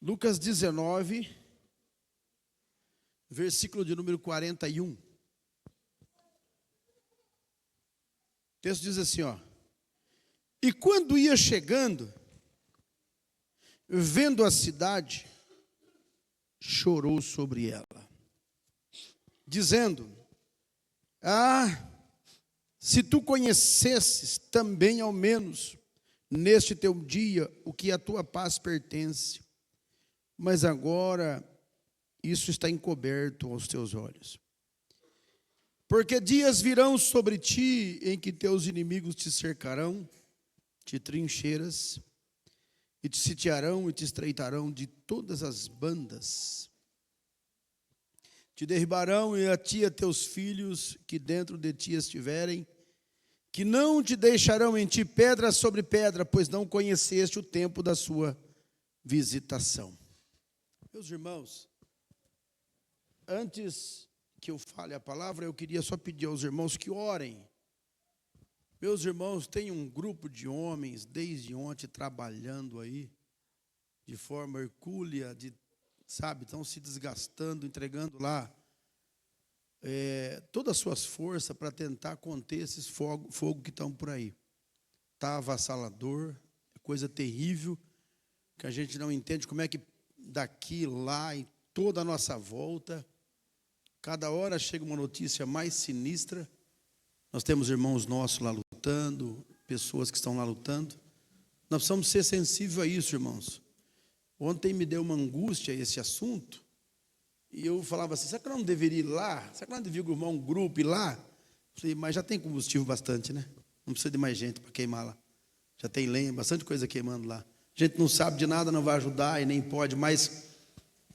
Lucas 19, versículo de número 41. O texto diz assim, ó. E quando ia chegando, vendo a cidade, chorou sobre ela, dizendo: se tu conhecesses também ao menos neste teu dia o que a tua paz pertence, mas agora isso está encoberto aos teus olhos. Porque dias virão sobre ti em que teus inimigos te cercarão, te trincheiras, e te sitiarão e te estreitarão de todas as bandas. Te derribarão e a ti e a teus filhos que dentro de ti estiverem, que não te deixarão em ti pedra sobre pedra, pois não conheceste o tempo da sua visitação. Meus irmãos, antes que eu fale a palavra, eu queria só pedir aos irmãos que orem. Meus irmãos, tem um grupo de homens desde ontem trabalhando aí, de forma hercúlea, estão se desgastando, entregando lá todas as suas forças para tentar conter esses fogo que estão por aí. Está avassalador, é coisa terrível, que a gente não entende como é que daqui, lá, em toda a nossa volta, cada hora chega uma notícia mais sinistra. Nós temos irmãos nossos lá lutando, pessoas que estão lá lutando. Nós precisamos ser sensíveis a isso, irmãos. Ontem me deu uma angústia esse assunto, e eu falava assim, será que eu não deveria ir lá? Será que eu não deveria arrumar um grupo e ir lá? Eu falei, mas já tem combustível bastante, né? Não precisa de mais gente para queimar lá. Já tem lenha, bastante coisa queimando lá. A gente não sabe de nada, não vai ajudar e nem pode, mas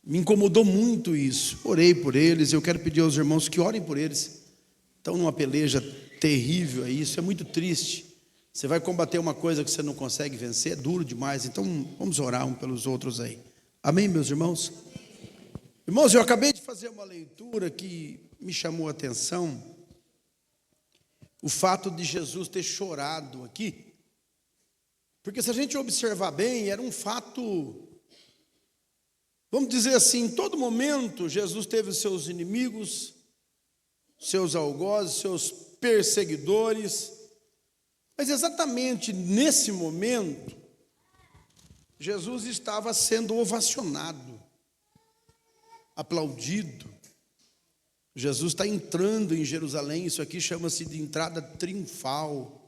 me incomodou muito isso. Orei por eles, eu quero pedir aos irmãos que orem por eles. Estão numa peleja terrível aí, isso é muito triste. Você vai combater uma coisa que você não consegue vencer, é duro demais. Então vamos orar uns pelos outros aí. Amém, meus irmãos? Irmãos, eu acabei de fazer uma leitura que me chamou a atenção. O fato de Jesus ter chorado aqui. Porque se a gente observar bem, era um fato, vamos dizer assim, em todo momento Jesus teve os seus inimigos, seus algozes, seus perseguidores. Mas exatamente nesse momento, Jesus estava sendo ovacionado, aplaudido. Jesus está entrando em Jerusalém, isso aqui chama-se de entrada triunfal.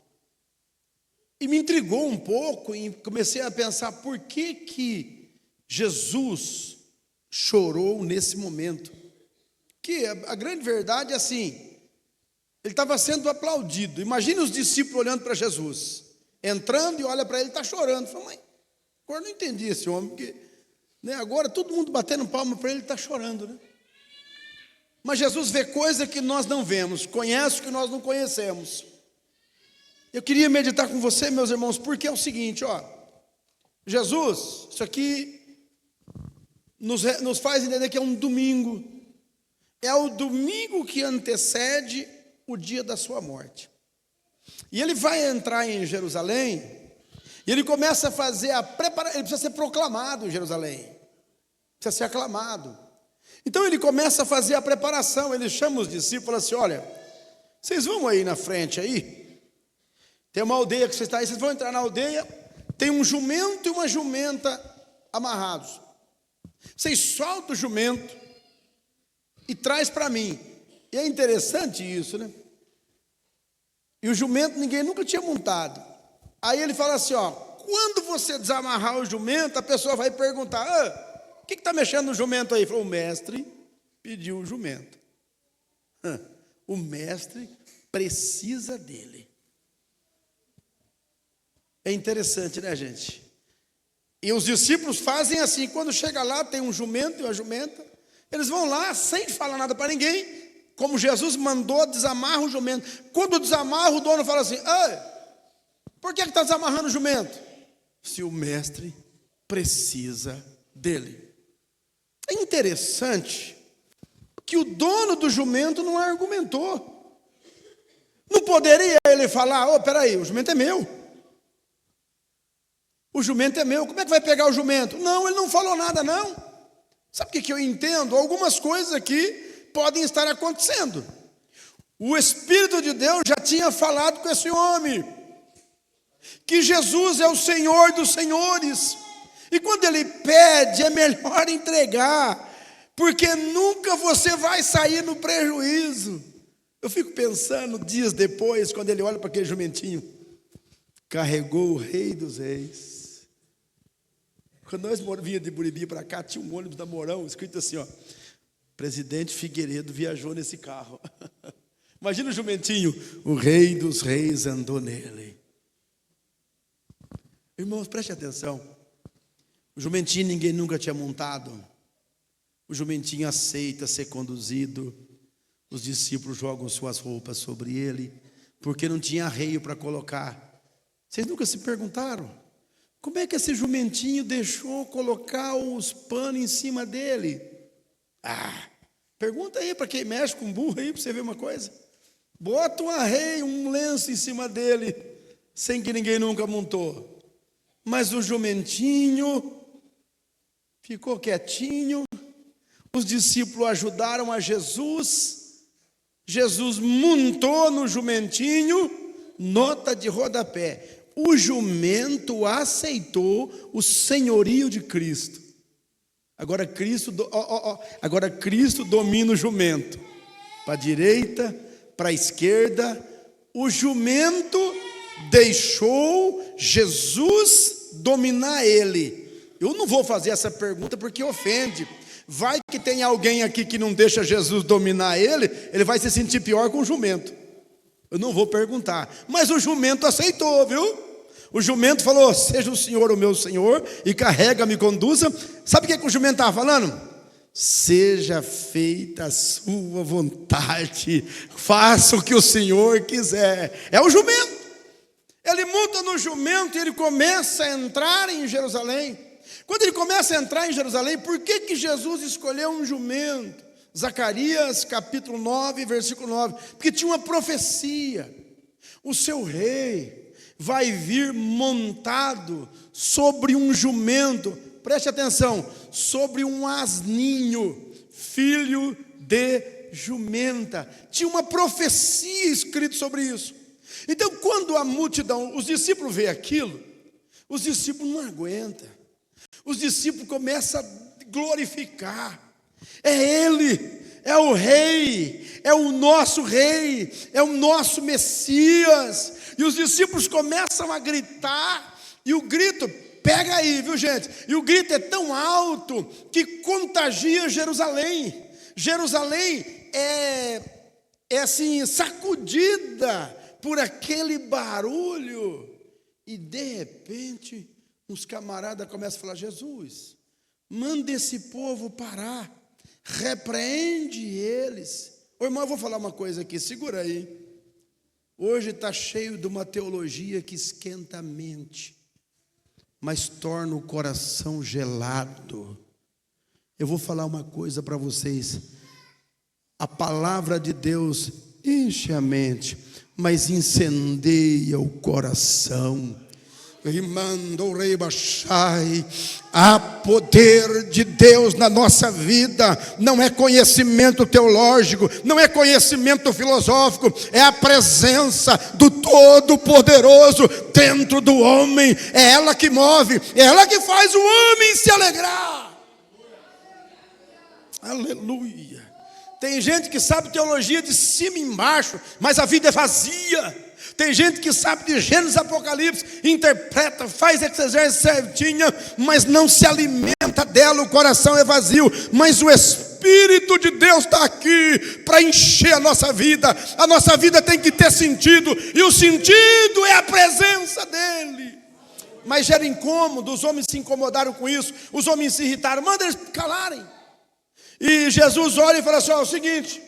E me intrigou um pouco e comecei a pensar por que Jesus chorou nesse momento. Que a grande verdade é assim, ele estava sendo aplaudido. Imagine os discípulos olhando para Jesus, entrando e olha para ele, está chorando. Fala, mas agora não entendi esse homem, porque agora todo mundo batendo palma para ele, está chorando, né? Mas Jesus vê coisa que nós não vemos, conhece o que nós não conhecemos. Eu queria meditar com você, meus irmãos, porque é o seguinte, Jesus, isso aqui nos faz entender que é um domingo. É o domingo que antecede o dia da sua morte. E ele vai entrar em Jerusalém, e ele começa a fazer a preparação, ele precisa ser proclamado em Jerusalém, precisa ser aclamado. Então ele começa a fazer a preparação, ele chama os discípulos e fala assim, olha, vocês vão aí na frente aí, tem uma aldeia que vocês estão aí, vocês vão entrar na aldeia, tem um jumento e uma jumenta amarrados. Vocês soltam o jumento e traz para mim. E é interessante isso, né? E o jumento ninguém nunca tinha montado. Aí ele fala assim, quando você desamarrar o jumento, a pessoa vai perguntar, o que está mexendo no jumento aí? Ele falou, o mestre pediu o jumento. O mestre precisa dele. É interessante, né, gente? E os discípulos fazem assim, quando chega lá, tem um jumento e uma jumenta, eles vão lá sem falar nada para ninguém, como Jesus mandou, desamarra o jumento. Quando desamarra, o dono fala assim, por que está desamarrando o jumento? Se o mestre precisa dele. É interessante que o dono do jumento não argumentou. Não poderia ele falar, peraí, o jumento é meu. O jumento é meu, como é que vai pegar o jumento? Não, ele não falou nada não. Sabe o que eu entendo? Algumas coisas aqui podem estar acontecendo. O Espírito de Deus já tinha falado com esse homem, que Jesus é o Senhor dos senhores, e quando ele pede, é melhor entregar, porque nunca você vai sair no prejuízo. Eu fico pensando, dias depois, quando ele olha para aquele jumentinho, carregou o Rei dos Reis. Quando nós vinha de Buribi para cá, tinha um ônibus da Mourão, escrito assim, ó, Presidente Figueiredo viajou nesse carro. Imagina o jumentinho, o Rei dos Reis andou nele. Irmãos, preste atenção. O jumentinho ninguém nunca tinha montado. O jumentinho aceita ser conduzido. Os discípulos jogam suas roupas sobre ele, porque não tinha arreio para colocar. Vocês nunca se perguntaram? Como é que esse jumentinho deixou colocar os panos em cima dele? Pergunta aí para quem mexe com burro aí, para você ver uma coisa. Bota um arreio, um lenço em cima dele, sem que ninguém nunca montou. Mas o jumentinho ficou quietinho. Os discípulos ajudaram a Jesus. Jesus montou no jumentinho, nota de rodapé. O jumento aceitou o senhorio de Cristo. Agora Cristo domina o jumento. Para a direita, para a esquerda. O jumento deixou Jesus dominar ele. Eu não vou fazer essa pergunta porque ofende. Vai que tem alguém aqui que não deixa Jesus dominar ele, ele vai se sentir pior com o jumento. Eu não vou perguntar, mas o jumento aceitou, viu? O jumento falou, seja o Senhor o meu Senhor, e carrega-me, conduza. Sabe o que o jumento estava falando? Seja feita a sua vontade, faça o que o Senhor quiser. É o jumento. Ele monta no jumento e ele começa a entrar em Jerusalém. Quando ele começa a entrar em Jerusalém, por que Jesus escolheu um jumento? Zacarias capítulo 9, versículo 9. Porque tinha uma profecia. O seu rei vai vir montado sobre um jumento. Preste atenção. Sobre um asninho, filho de jumenta. Tinha uma profecia escrita sobre isso. Então quando a multidão, os discípulos veem aquilo, os discípulos não aguentam. Os discípulos começam a glorificar. É Ele, é o Rei, é o nosso Rei, é o nosso Messias. E os discípulos começam a gritar, e o grito, pega aí, viu gente? E o grito é tão alto que contagia Jerusalém. Jerusalém é assim, sacudida por aquele barulho. E de repente, uns camaradas começam a falar, Jesus, manda esse povo parar, repreende eles. Ô irmão, eu vou falar uma coisa aqui, segura aí. Hoje está cheio de uma teologia que esquenta a mente, mas torna o coração gelado. Eu vou falar uma coisa para vocês. A palavra de Deus enche a mente, mas incendeia o coração. Há poder de Deus na nossa vida. Não é conhecimento teológico, não é conhecimento filosófico, é a presença do Todo-Poderoso dentro do homem. É ela que move, é ela que faz o homem se alegrar. Aleluia. Tem gente que sabe teologia de cima e embaixo, mas a vida é vazia. Tem gente que sabe de Gênesis, Apocalipse, interpreta, faz exegese certinha, mas não se alimenta dela, o coração é vazio. Mas o Espírito de Deus está aqui para encher a nossa vida tem que ter sentido, e o sentido é a presença dEle. Mas gera incômodo, os homens se incomodaram com isso, os homens se irritaram, manda eles calarem. E Jesus olha e fala assim, ó, é o seguinte,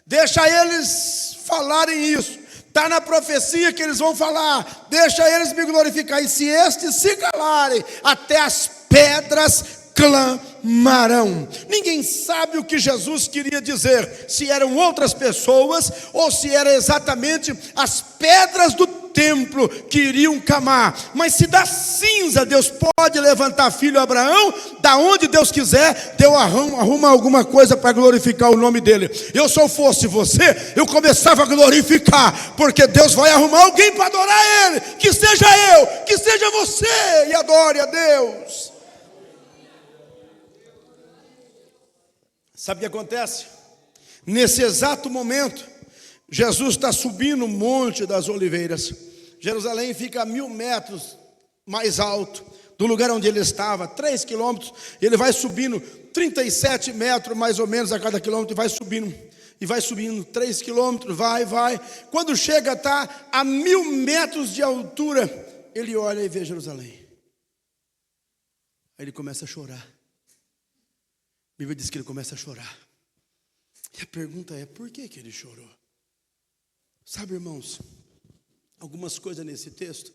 deixa eles falarem isso. Está na profecia que eles vão falar, deixa eles me glorificar. E se estes se calarem, até as pedras clamarão. Ninguém sabe o que Jesus queria dizer, se eram outras pessoas, ou se eram exatamente as pedras do templo que iriam camar. Mas se da cinza Deus pode levantar filho Abraão, da onde Deus quiser, Deus arruma alguma coisa para glorificar o nome dele. Eu, se eu fosse você, eu começava a glorificar, porque Deus vai arrumar alguém para adorar ele, que seja eu, que seja você, e adore a Deus. Sabe o que acontece? Nesse exato momento, Jesus está subindo o Monte das Oliveiras. Jerusalém fica a 1000 metros mais alto do lugar onde ele estava, 3 quilômetros. Ele vai subindo 37 metros mais ou menos a cada quilômetro, e vai subindo 3 quilômetros, vai. Quando chega, está a 1000 metros de altura, ele olha e vê Jerusalém. Aí ele começa a chorar. A Bíblia diz que ele começa a chorar. E a pergunta é, por que ele chorou? Sabe, irmãos, algumas coisas nesse texto,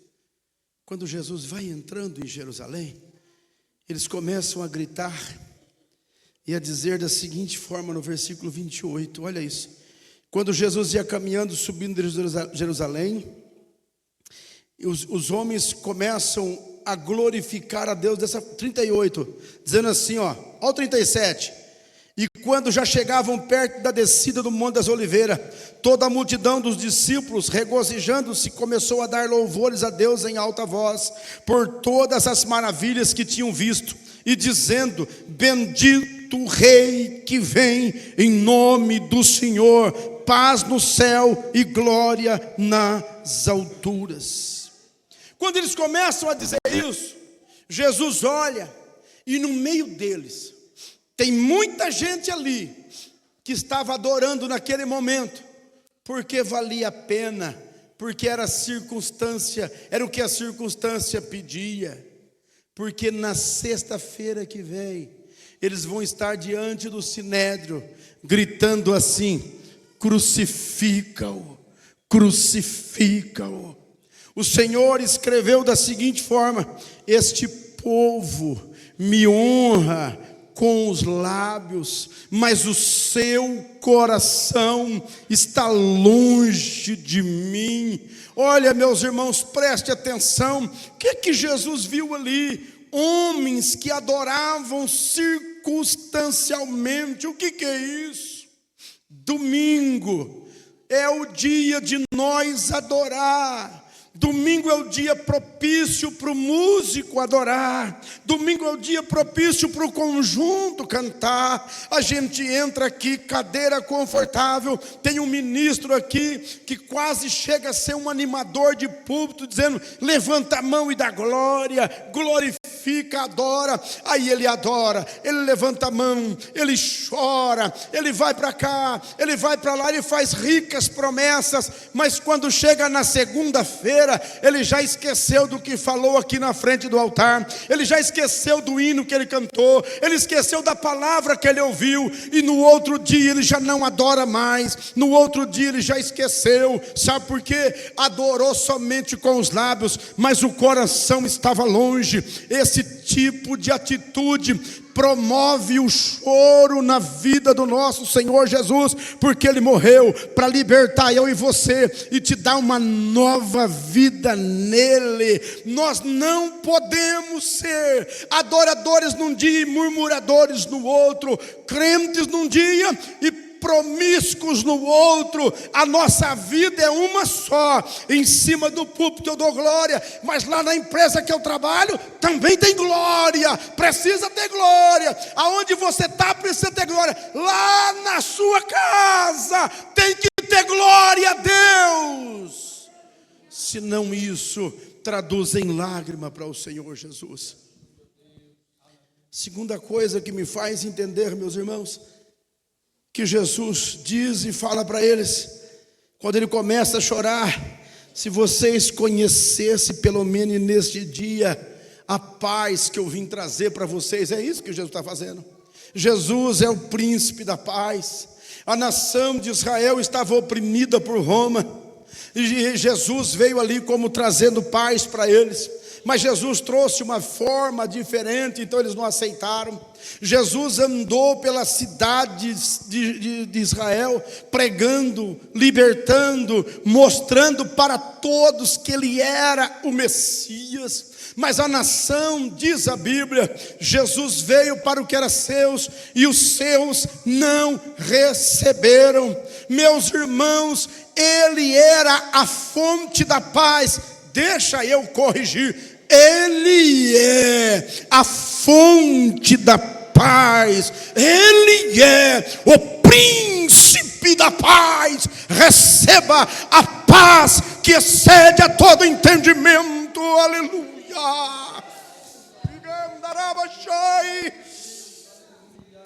quando Jesus vai entrando em Jerusalém, eles começam a gritar e a dizer da seguinte forma no versículo 28, olha isso. Quando Jesus ia caminhando, subindo de Jerusalém, os homens começam a glorificar a Deus, 38, dizendo assim, olha o 37, e quando já chegavam perto da descida do Monte das Oliveiras, toda a multidão dos discípulos, regozijando-se, começou a dar louvores a Deus em alta voz, por todas as maravilhas que tinham visto, e dizendo, bendito o Rei que vem em nome do Senhor, paz no céu e glória nas alturas. Quando eles começam a dizer isso, Jesus olha, e no meio deles, tem muita gente ali, que estava adorando naquele momento, porque valia a pena, porque era circunstância, era o que a circunstância pedia, porque na sexta-feira que vem, eles vão estar diante do Sinédrio, gritando assim, crucifica-o, crucifica-o. O Senhor escreveu da seguinte forma, este povo me honra com os lábios, mas o seu coração está longe de mim. Olha, meus irmãos, preste atenção, o que Jesus viu ali? Homens que adoravam circunstancialmente. O que é isso? Domingo é o dia de nós adorar. Domingo é o dia propício para o músico adorar. Domingo é o dia propício para o conjunto cantar. A gente entra aqui, cadeira confortável. Tem um ministro aqui que quase chega a ser um animador de púlpito, dizendo, levanta a mão e dá glória, glorifica, adora. Aí ele adora, ele levanta a mão, ele chora, ele vai para cá, ele vai para lá, ele faz ricas promessas. Mas quando chega na segunda-feira, ele já esqueceu do que falou aqui na frente do altar, ele já esqueceu do hino que ele cantou, ele esqueceu da palavra que ele ouviu, e no outro dia ele já não adora mais, no outro dia ele já esqueceu. Sabe por quê? Adorou somente com os lábios, mas o coração estava longe. Esse tipo de atitude promove o choro na vida do nosso Senhor Jesus, porque Ele morreu para libertar eu e você, e te dar uma nova vida nele. Nós não podemos ser adoradores num dia e murmuradores no outro, crentes num dia e promíscuos no outro. A nossa vida é uma só. Em cima do púlpito eu dou glória, mas lá na empresa que eu trabalho também tem glória, precisa ter glória. Aonde você está precisa ter glória. Lá na sua casa tem que ter glória a Deus. Senão isso traduz em lágrima para o Senhor Jesus. Segunda coisa que me faz entender, meus irmãos, que Jesus diz e fala para eles, quando ele começa a chorar, se vocês conhecessem pelo menos neste dia a paz que eu vim trazer para vocês. É isso que Jesus está fazendo. Jesus é o príncipe da paz. A nação de Israel estava oprimida por Roma, e Jesus veio ali como trazendo paz para eles. mas Jesus trouxe uma forma diferente, então eles não aceitaram. Jesus andou pelas cidades de Israel, pregando, libertando, mostrando para todos que ele era o Messias. Mas a nação, diz a Bíblia, Jesus veio para o que era seus, e os seus não receberam. Meus irmãos, ele era a fonte da paz. Deixa eu corrigir, ele é a fonte da paz, ele é o príncipe da paz. Receba a paz que excede a todo entendimento, aleluia.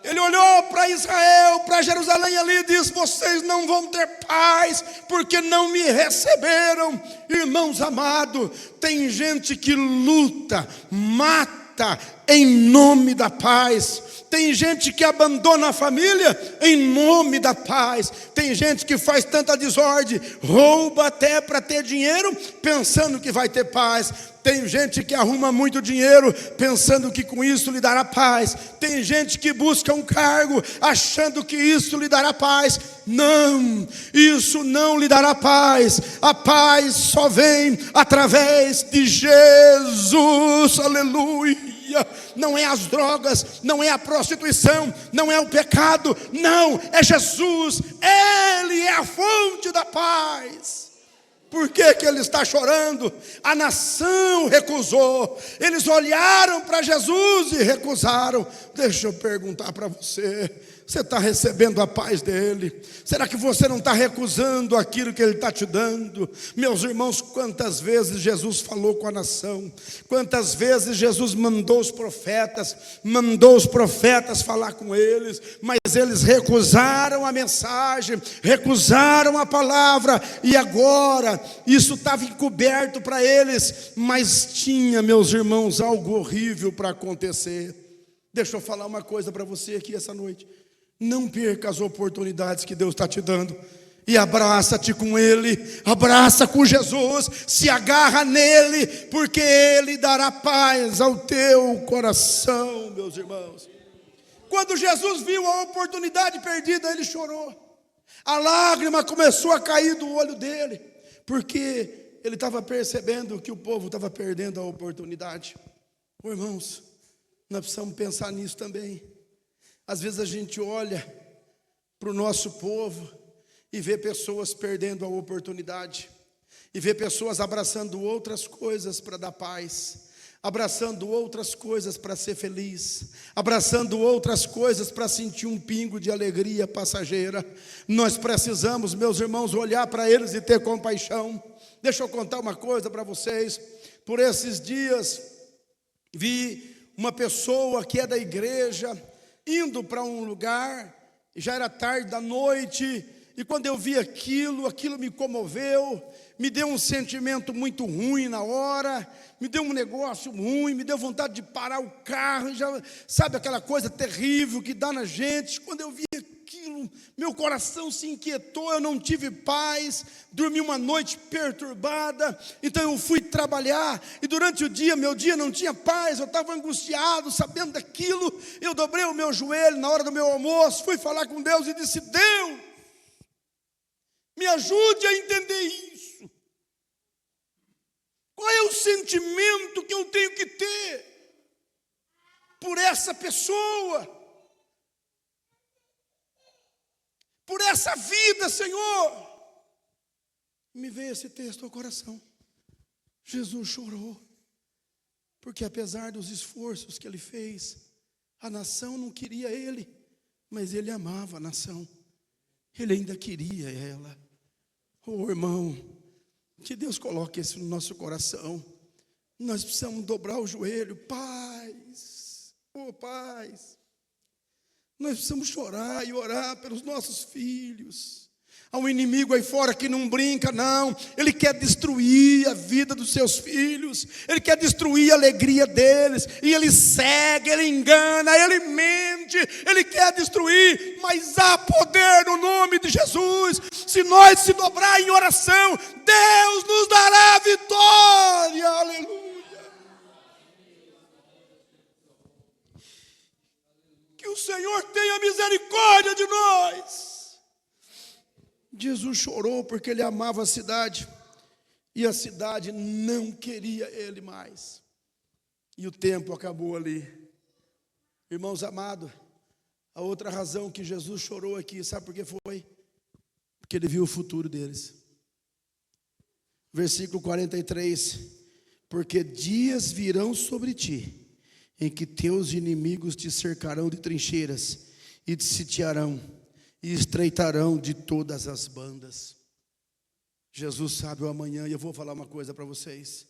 Ele olhou para Israel, para Jerusalém ali e disse: vocês não vão ter paz, porque não me receberam. Irmãos amados, tem gente que luta, mata em nome da paz. Tem gente que abandona a família em nome da paz. Tem gente que faz tanta desordem, rouba até para ter dinheiro, pensando que vai ter paz. Tem gente que arruma muito dinheiro, pensando que com isso lhe dará paz. Tem gente que busca um cargo, achando que isso lhe dará paz. Não, isso não lhe dará paz. A paz só vem através de Jesus, aleluia. Não é as drogas, não é a prostituição, não é o pecado, não, é Jesus. Ele é a fonte da paz. Por que que ele está chorando? A nação recusou. Eles olharam para Jesus e recusaram. Deixa eu perguntar para você: você está recebendo a paz dele? Será que você não está recusando aquilo que ele está te dando? Meus irmãos, quantas vezes Jesus falou com a nação, quantas vezes Jesus mandou os profetas falar com eles, mas eles recusaram a mensagem, recusaram a palavra, e agora isso estava encoberto para eles, mas tinha, meus irmãos, algo horrível para acontecer. Deixa eu falar uma coisa para você aqui essa noite: não perca as oportunidades que Deus está te dando, e abraça-te com Ele, abraça com Jesus, se agarra nele, porque Ele dará paz ao teu coração, meus irmãos. Quando Jesus viu a oportunidade perdida, ele chorou. A lágrima começou a cair do olho dele, porque ele estava percebendo que o povo estava perdendo a oportunidade. Irmãos, nós precisamos pensar nisso também. Às vezes a gente olha para o nosso povo e vê pessoas perdendo a oportunidade, e vê pessoas abraçando outras coisas para dar paz, abraçando outras coisas para ser feliz, abraçando outras coisas para sentir um pingo de alegria passageira. Nós precisamos, meus irmãos, olhar para eles e ter compaixão. Deixa eu contar uma coisa para vocês. Por esses dias vi uma pessoa que é da igreja indo para um lugar, já era tarde da noite, e quando eu vi aquilo me comoveu, me deu um sentimento muito ruim na hora, me deu um negócio ruim, me deu vontade de parar o carro, já sabe aquela coisa terrível que dá na gente. Quando eu vi aquilo, meu coração se inquietou, eu não tive paz, dormi uma noite perturbada. Então eu fui trabalhar, e durante o dia, meu dia não tinha paz, eu estava angustiado, sabendo daquilo. Eu dobrei o meu joelho na hora do meu almoço, fui falar com Deus e disse: Deus, me ajude a entender isso. Qual é o sentimento que eu tenho que ter por essa pessoa, por essa vida, Senhor? Me veio esse texto ao coração. Jesus chorou, porque apesar dos esforços que ele fez, a nação não queria ele, mas ele amava a nação, ele ainda queria ela. Oh, irmão, que Deus coloque isso no nosso coração. Nós precisamos dobrar o joelho. Paz, oh paz. Nós precisamos chorar e orar pelos nossos filhos. Há um inimigo aí fora que não brinca, não. Ele quer destruir a vida dos seus filhos, ele quer destruir a alegria deles, e ele segue, ele engana, ele mente, ele quer destruir, mas há poder no nome de Jesus. Se nós se dobrar em oração, Deus nos dará vitória, aleluia. o Senhor tenha misericórdia de nós. Jesus chorou porque ele amava a cidade, e a cidade não queria ele mais. E o tempo acabou ali. Irmãos amados, a outra razão que Jesus chorou aqui, sabe por que foi? Porque ele viu o futuro deles. Versículo 43, porque dias virão sobre ti, em que teus inimigos te cercarão de trincheiras, e te sitiarão, e estreitarão de todas as bandas. Jesus sabe o amanhã, e eu vou falar uma coisa para vocês.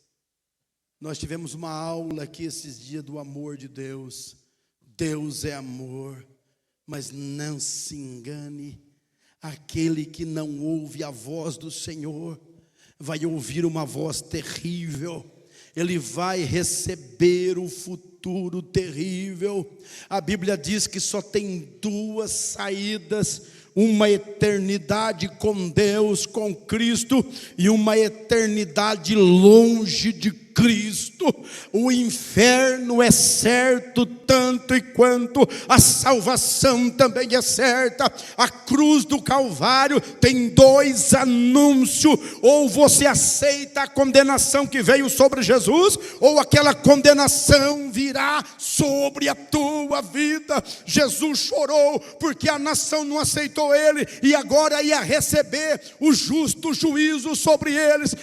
Nós tivemos uma aula aqui esses dias do amor de Deus. Deus é amor, mas não se engane, aquele que não ouve a voz do Senhor, vai ouvir uma voz terrível, ele vai receber o futuro terrível. A Bíblia diz que só tem duas saídas: uma eternidade com Deus, com Cristo, e uma eternidade longe de Cristo. O inferno é certo tanto e quanto a salvação também é certa. A cruz do Calvário tem dois anúncios: ou você aceita a condenação que veio sobre Jesus, ou aquela condenação virá sobre a tua vida. Jesus chorou porque a nação não aceitou ele, e agora ia receber o justo juízo sobre eles.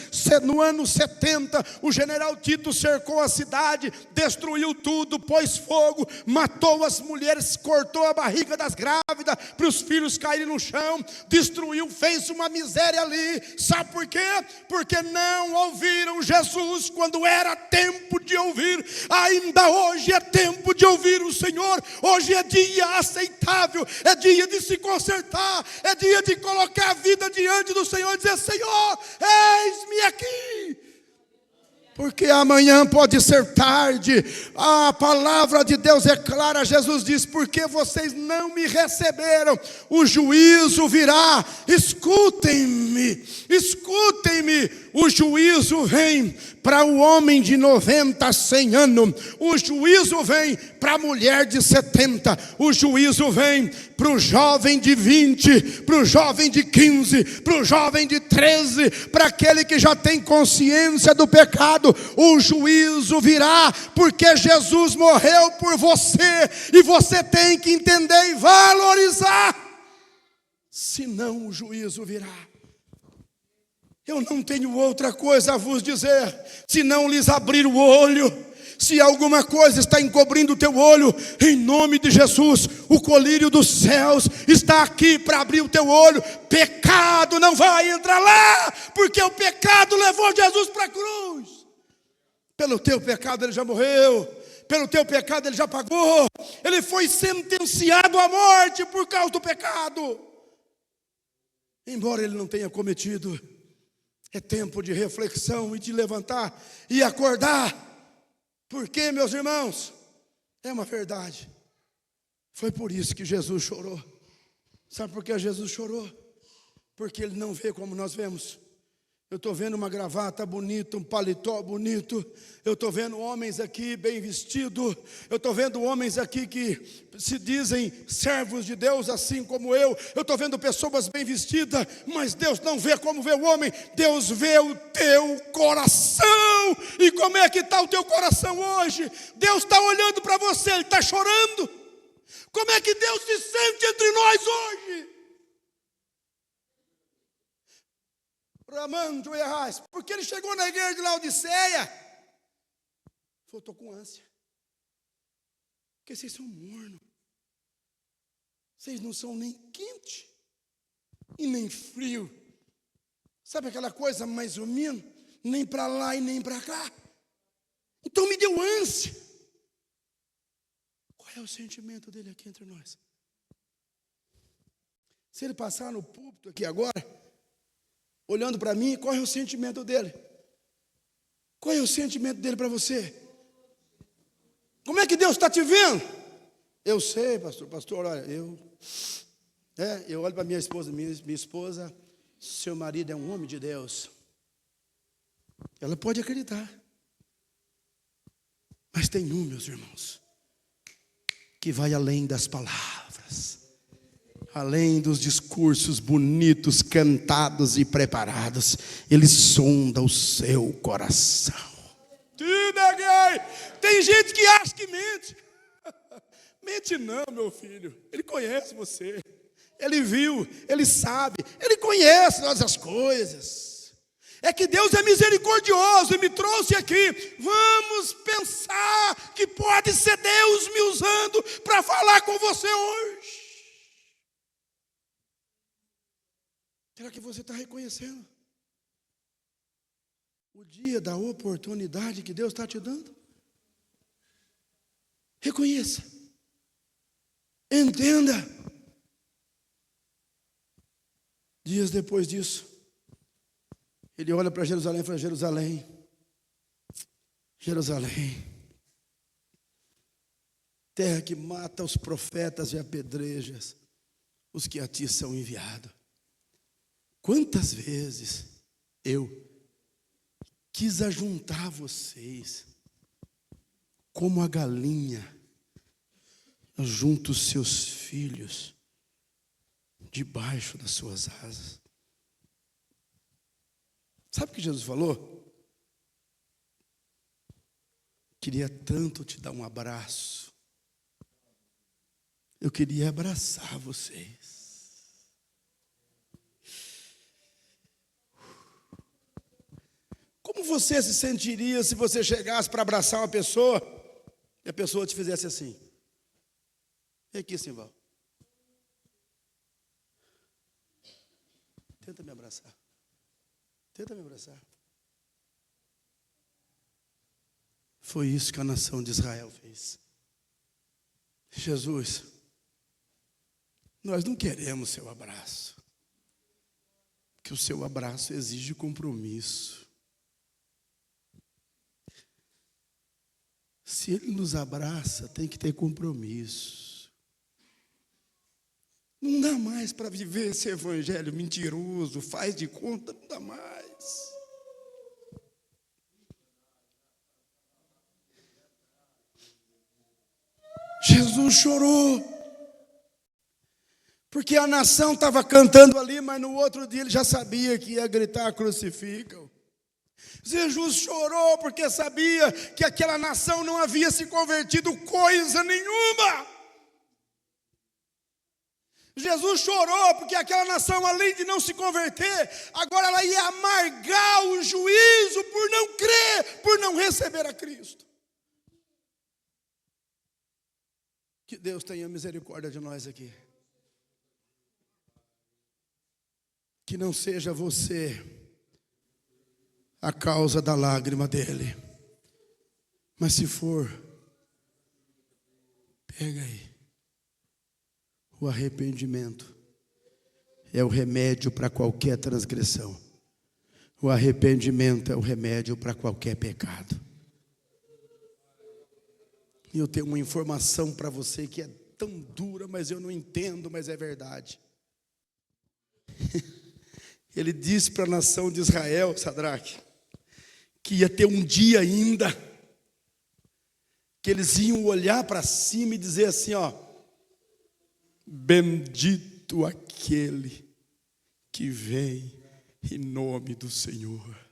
No ano 70, o general Tito cercou a cidade, destruiu tudo, pôs fogo, matou as mulheres, cortou a barriga das grávidas para os filhos caírem no chão, destruiu, fez uma miséria ali. Sabe por quê? Porque não ouviram Jesus quando era tempo de ouvir. Ainda hoje é tempo de ouvir o Senhor. Hoje é dia aceitável, é dia de se consertar, é dia de colocar a vida diante do Senhor e dizer: Senhor, eis-me aqui. Porque amanhã pode ser tarde. A palavra de Deus é clara. Jesus diz: porque vocês não me receberam, o juízo virá. Escutem-me, escutem-me. O juízo vem para o homem de 90, 100 anos. O juízo vem para a mulher de 70. O juízo vem para o jovem de 20, para o jovem de 15, para o jovem de 13, para aquele que já tem consciência do pecado. O juízo virá, porque Jesus morreu por você, e você tem que entender e valorizar, senão o juízo virá. Eu não tenho outra coisa a vos dizer, se não lhes abrir o olho. Se alguma coisa está encobrindo o teu olho, em nome de Jesus, o colírio dos céus está aqui para abrir o teu olho. Pecado não vai entrar lá, porque o pecado levou Jesus para a cruz. Pelo teu pecado ele já morreu, pelo teu pecado ele já pagou, ele foi sentenciado à morte por causa do pecado, embora ele não tenha cometido. É tempo de reflexão e de levantar e acordar. Porque, meus irmãos, é uma verdade. Foi por isso que Jesus chorou. Sabe por que Jesus chorou? Porque ele não vê como nós vemos. Eu estou vendo uma gravata bonita, um paletó bonito. Eu estou vendo homens aqui bem vestidos. Eu estou vendo homens aqui que se dizem servos de Deus, assim como eu. Eu estou vendo pessoas bem vestidas, mas Deus não vê como vê o homem. Deus vê o teu coração. E como é que está o teu coração hoje? Deus está olhando para você, Ele está chorando. Como é que Deus se sente entre nós hoje? Ramando errais, porque ele chegou na igreja de Laodiceia, falou: estou com ânsia, porque vocês são mornos, vocês não são nem quente e nem frio, sabe aquela coisa mais ou menos, nem para lá e nem para cá. Então me deu ânsia. Qual é o sentimento dele aqui entre nós? Se ele passar no púlpito aqui agora, olhando para mim, qual é o sentimento dele? Qual é o sentimento dele para você? Como é que Deus está te vendo? Eu sei, pastor, olha, eu olho para minha esposa, seu marido é um homem de Deus. Ela pode acreditar. Mas tem meus irmãos, que vai além das palavras, além dos discursos bonitos, cantados e preparados. Ele sonda o seu coração. Tem gente que acha que mente. Mente não, meu filho. Ele conhece você. Ele viu, ele sabe, ele conhece todas as coisas. É que Deus é misericordioso e me trouxe aqui. Vamos pensar que pode ser Deus me usando para falar com você hoje. Será que você está reconhecendo o dia da oportunidade que Deus está te dando? Reconheça. Entenda. Dias depois disso, ele olha para Jerusalém e fala: Jerusalém, Jerusalém, terra que mata os profetas e apedrejas os que a ti são enviados. Quantas vezes eu quis ajuntar vocês, como a galinha junta os seus filhos debaixo das suas asas. Sabe o que Jesus falou? Queria tanto te dar um abraço. Eu queria abraçar vocês. Como você se sentiria se você chegasse para abraçar uma pessoa e a pessoa te fizesse assim? Vem aqui, Simval. Tenta me abraçar. Tenta me abraçar. Foi isso que a nação de Israel fez. Jesus, nós não queremos seu abraço, porque o seu abraço exige compromisso. Se ele nos abraça, tem que ter compromisso. Não dá mais para viver esse evangelho mentiroso, faz de conta, não dá mais. Jesus chorou, porque a nação estava cantando ali, mas no outro dia ele já sabia que ia gritar: crucificam. Jesus chorou porque sabia que aquela nação não havia se convertido coisa nenhuma. Jesus chorou porque aquela nação, além de não se converter, agora ela ia amargar o juízo por não crer, por não receber a Cristo. Que Deus tenha misericórdia de nós aqui. Que não seja você a causa da lágrima dele. Mas se for, pega aí. O arrependimento é o remédio para qualquer transgressão. O arrependimento é o remédio para qualquer pecado. E eu tenho uma informação para você que é tão dura, mas eu não entendo, mas é verdade. Ele disse para a nação de Israel, Sadraque, que ia ter um dia ainda, que eles iam olhar para cima e dizer assim, ó: bendito aquele que vem em nome do Senhor.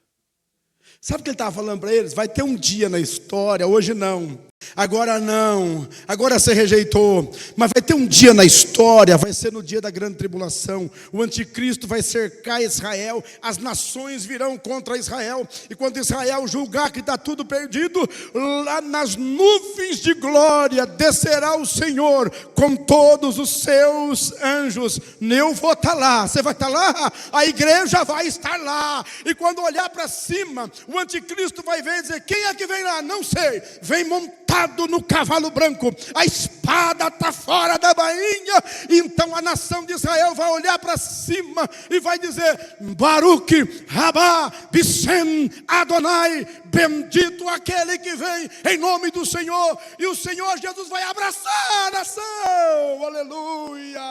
Sabe o que ele estava falando para eles? Vai ter um dia na história, hoje não, agora não, agora você rejeitou, mas vai ter um dia na história, vai ser no dia da grande tribulação. O anticristo vai cercar Israel, as nações virão contra Israel, e quando Israel julgar que está tudo perdido, lá nas nuvens de glória descerá o Senhor com todos os seus anjos. Eu vou estar lá, você vai estar lá, a igreja vai estar lá, e quando olhar para cima, o anticristo vai ver e dizer: quem é que vem lá? Não sei, vem montado no cavalo branco, a espada está fora da bainha. Então a nação de Israel vai olhar para cima e vai dizer: Baruch Rabá Bishem Adonai, bendito aquele que vem em nome do Senhor. E o Senhor Jesus vai abraçar a nação, aleluia.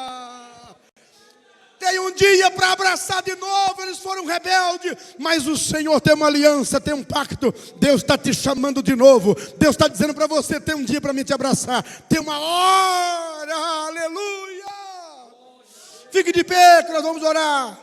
Daí um dia, para abraçar de novo, eles foram rebeldes. Mas o Senhor tem uma aliança, tem um pacto. Deus está te chamando de novo. Deus está dizendo para você, tem um dia para mim te abraçar. Tem uma hora, aleluia. Fique de pé que nós vamos orar.